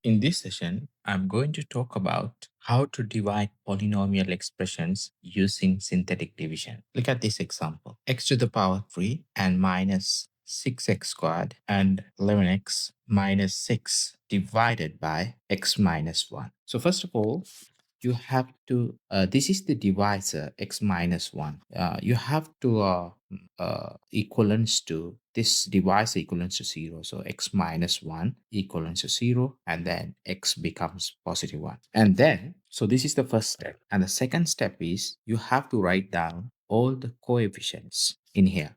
In this session, I'm going to talk about how to divide polynomial expressions using synthetic division. Look at this example. X to the power 3 and minus 6x squared and 11x minus 6 divided by x minus 1. So first of all, you have to, this is the divisor x minus 1. You have to equivalence to this divisor equivalence to 0. So x minus 1 equivalence to 0, and then x becomes positive 1. And then, so this is the first step. And the second step is you have to write down all the coefficients in here,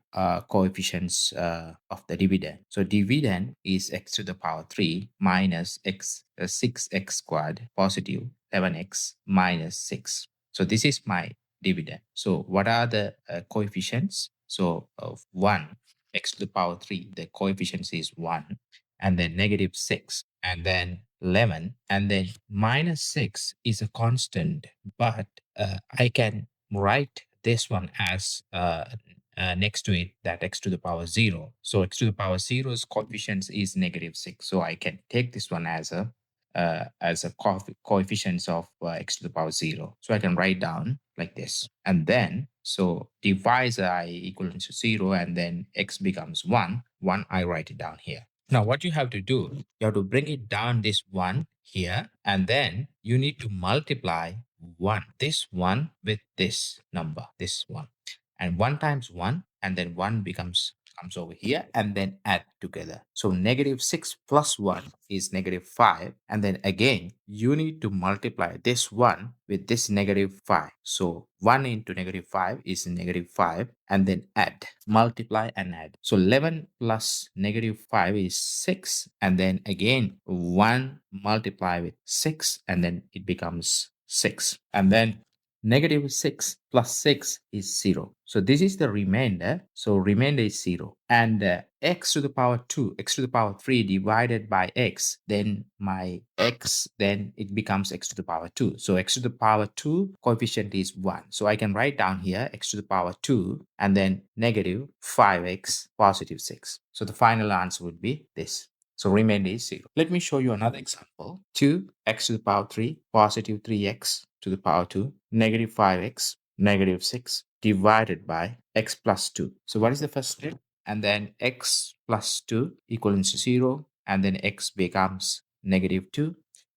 coefficients of the dividend. So dividend is x to the power 3 minus x 6x squared positive 7x minus 6. So this is my dividend. So what are the coefficients? So 1, x to the power 3, the coefficients is 1, and then negative 6, and then 11, and then minus 6 is a constant, but I can write this one as next to it, that x to the power 0. So x to the power 0's coefficients is negative 6. So I can take this one as a coefficients of x to the power 0. So I can write down like this. And then, so divisor I equal to 0, and then x becomes 1. I write it down here. Now, what you have to do, you have to bring it down this 1 here, and then you need to multiply 1, this 1 with this number, this 1. And 1 times 1, and then 1 comes over here, and then add together. So negative 6 plus 1 is negative 5. And then again, you need to multiply this 1 with this negative 5. So 1 into negative 5 is negative 5, and then add, multiply and add. So 11 plus negative 5 is 6. And then again, 1 multiply with 6, and then it becomes 6. And then negative 6 plus 6 is 0. So this is the remainder. So remainder is 0. And x to the power 2, x to the power 3 divided by x, then my x, then it becomes x to the power 2. So x to the power 2 coefficient is 1. So I can write down here x to the power 2, and then negative 5x positive 6. So the final answer would be this. So remainder is 0. Let me show you another example. 2x to the power 3 positive 3x to the power 2 negative 5x negative 6 divided by x plus 2. So what is the first step? And then x plus 2 equals to 0, and then x becomes negative 2.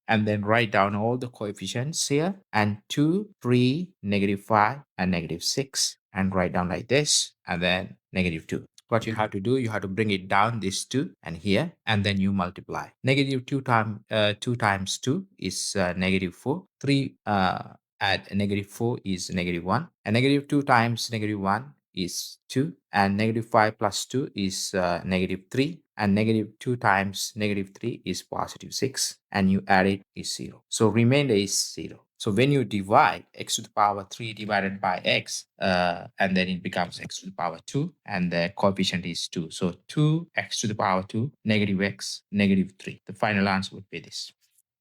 And then write down all the coefficients here, and 2, 3, negative 5, and negative 6. And write down like this, and then negative 2. What you have to do, you have to bring it down this 2 and here, and then you multiply. Negative 2 times 2 is negative 4. 3 add negative 4 is negative 1. And negative 2 times negative 1 is 2. And negative 5 plus 2 is negative 3. And negative 2 times negative 3 is positive 6. And you add it is 0. So remainder is 0. So when you divide x to the power 3 divided by x, and then it becomes x to the power 2, and the coefficient is 2. So 2x to the power 2, negative x, negative 3. The final answer would be this.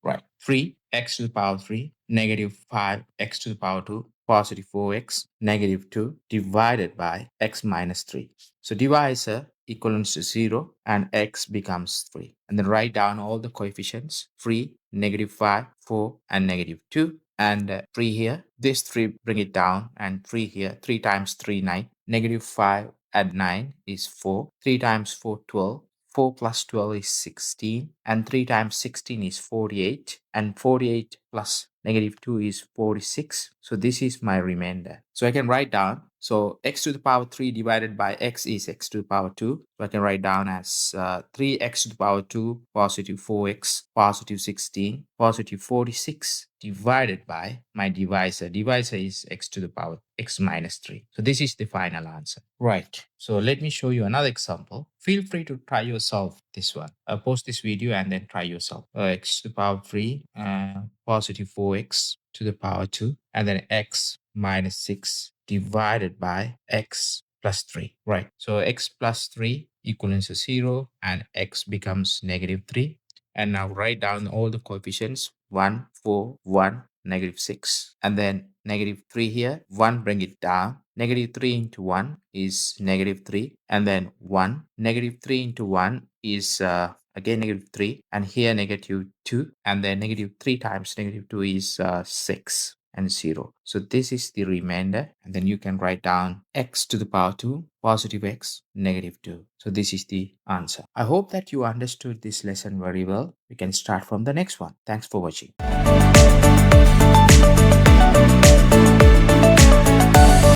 Right. 3x to the power 3, negative 5x to the power 2, positive 4x, negative 2 divided by x minus 3. So divisor equals to 0, and x becomes 3. And then write down all the coefficients: 3, negative 5, 4, and negative 2. And 3 here. This 3, bring it down, and 3 here. 3 times 3, 9. Negative 5 add 9 is 4. 3 times 4, 12. 4 plus 12 is 16, and 3 times 16 is 48, and 48 plus negative 2 is 46. So this is my remainder. So I can write down, so x to the power 3 divided by x is x to the power 2. So I can write down as 3x to the power 2 positive 4x positive 16 positive 46 divided by my divisor. Divisor is x to the power x minus 3. So this is the final answer. Right. So let me show you another example. Feel free to try yourself this one. Pause this video and then try yourself. X to the power 3 positive 4x to the power 2, and then x minus 6 divided by x plus 3. Right. So x plus 3 equals to 0, and x becomes negative 3. And now write down all the coefficients: 1, 4, 1, negative 6. And then negative 3 here. 1, bring it down. Negative 3 into 1 is negative 3. And then 1. Negative 3 into 1 is again negative 3, and here negative 2, and then negative 3 times negative 2 is 6 and 0. So this is the remainder, and then you can write down x to the power 2, positive x, negative 2. So this is the answer. I hope that you understood this lesson very well. We can start from the next one. Thanks for watching.